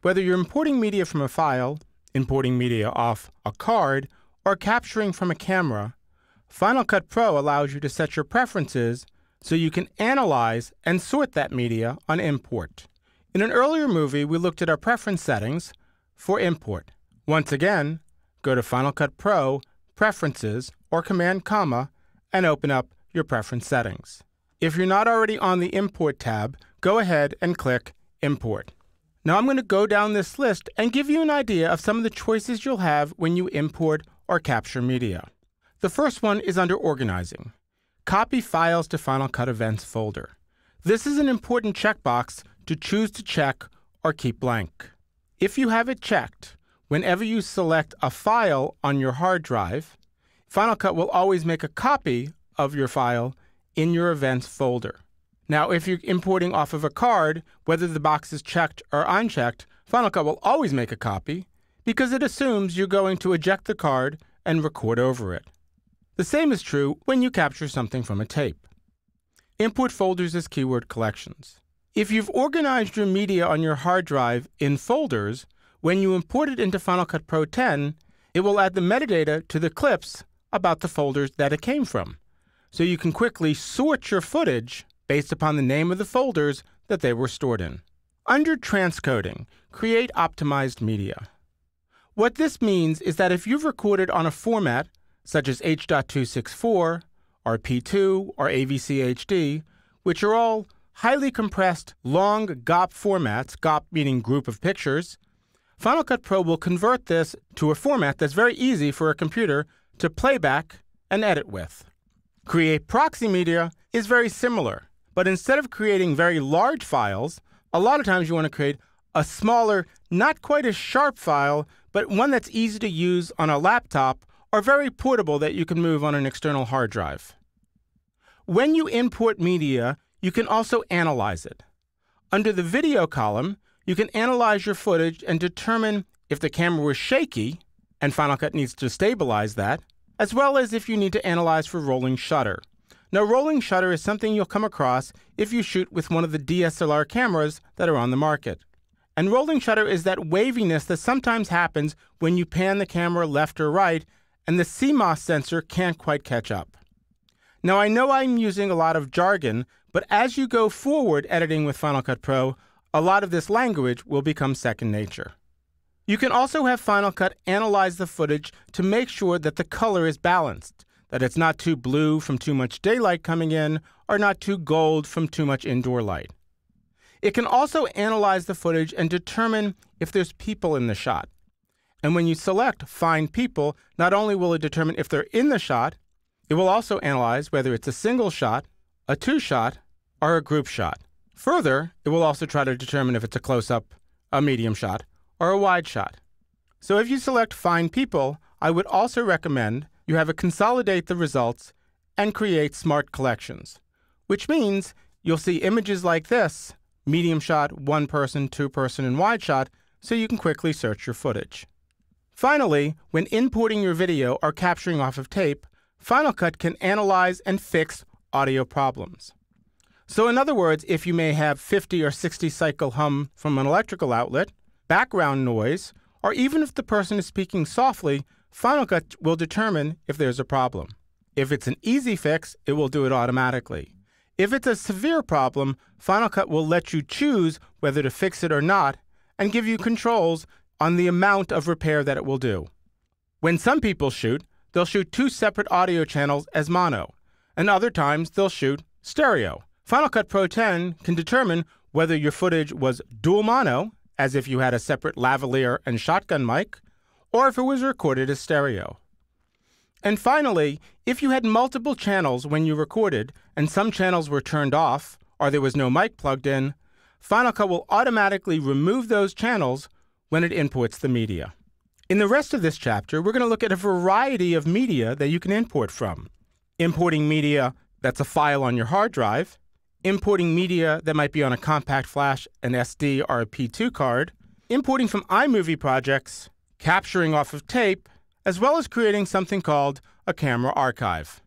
Whether you're importing media from a file, importing media off a card, or capturing from a camera, Final Cut Pro allows you to set your preferences so you can analyze and sort that media on import. In an earlier movie, we looked at our preference settings for import. Once again, go to Final Cut Pro, Preferences, or Command Comma, and open up your preference settings. If you're not already on the Import tab, go ahead and click Import. Now I'm going to go down this list and give you an idea of some of the choices you'll have when you import or capture media. The first one is under Organizing. Copy files to Final Cut Events folder. This is an important checkbox to choose to check or keep blank. If you have it checked, whenever you select a file on your hard drive, Final Cut will always make a copy of your file in your Events folder. Now, if you're importing off of a card, whether the box is checked or unchecked, Final Cut will always make a copy because it assumes you're going to eject the card and record over it. The same is true when you capture something from a tape. Import folders as keyword collections. If you've organized your media on your hard drive in folders, when you import it into Final Cut Pro 10, it will add the metadata to the clips about the folders that it came from, so you can quickly sort your footage based upon the name of the folders that they were stored in. Under Transcoding, create optimized media. What this means is that if you've recorded on a format such as H.264, or P2, or AVC HD, which are all highly compressed, long GOP formats, GOP meaning group of pictures, Final Cut Pro will convert this to a format that's very easy for a computer to playback and edit with. Create proxy media is very similar, but instead of creating very large files, a lot of times you want to create a smaller, not quite as sharp file, but one that's easy to use on a laptop or very portable that you can move on an external hard drive. When you import media, you can also analyze it. Under the Video column, you can analyze your footage and determine if the camera was shaky, and Final Cut needs to stabilize that, as well as if you need to analyze for rolling shutter. Now, rolling shutter is something you'll come across if you shoot with one of the DSLR cameras that are on the market. And rolling shutter is that waviness that sometimes happens when you pan the camera left or right, and the CMOS sensor can't quite catch up. Now, I know I'm using a lot of jargon, but as you go forward editing with Final Cut Pro, a lot of this language will become second nature. You can also have Final Cut analyze the footage to make sure that the color is balanced, that it's not too blue from too much daylight coming in, or not too gold from too much indoor light. It can also analyze the footage and determine if there's people in the shot. And when you select Find People, not only will it determine if they're in the shot, it will also analyze whether it's a single shot, a two-shot, or a group shot. Further, it will also try to determine if it's a close-up, a medium shot, or a wide shot. So if you select Find People, I would also recommend you have it consolidate the results and create smart collections, which means you'll see images like this, medium shot, one person, two person, and wide shot, so you can quickly search your footage. Finally, when importing your video or capturing off of tape, Final Cut can analyze and fix audio problems. So in other words, if you may have 50 or 60 cycle hum from an electrical outlet, background noise, or even if the person is speaking softly, Final Cut will determine if there's a problem. If it's an easy fix, it will do it automatically. If it's a severe problem, Final Cut will let you choose whether to fix it or not and give you controls on the amount of repair that it will do. When some people shoot, they'll shoot two separate audio channels as mono, and other times they'll shoot stereo. Final Cut Pro 10 can determine whether your footage was dual mono, as if you had a separate lavalier and shotgun mic, or if it was recorded as stereo. And finally, if you had multiple channels when you recorded and some channels were turned off or there was no mic plugged in, Final Cut will automatically remove those channels when it imports the media. In the rest of this chapter, we're going to look at a variety of media that you can import from. Importing media that's a file on your hard drive, importing media that might be on a compact flash, an SD, or a P2 card, importing from iMovie projects, capturing off of tape, as well as creating something called a camera archive.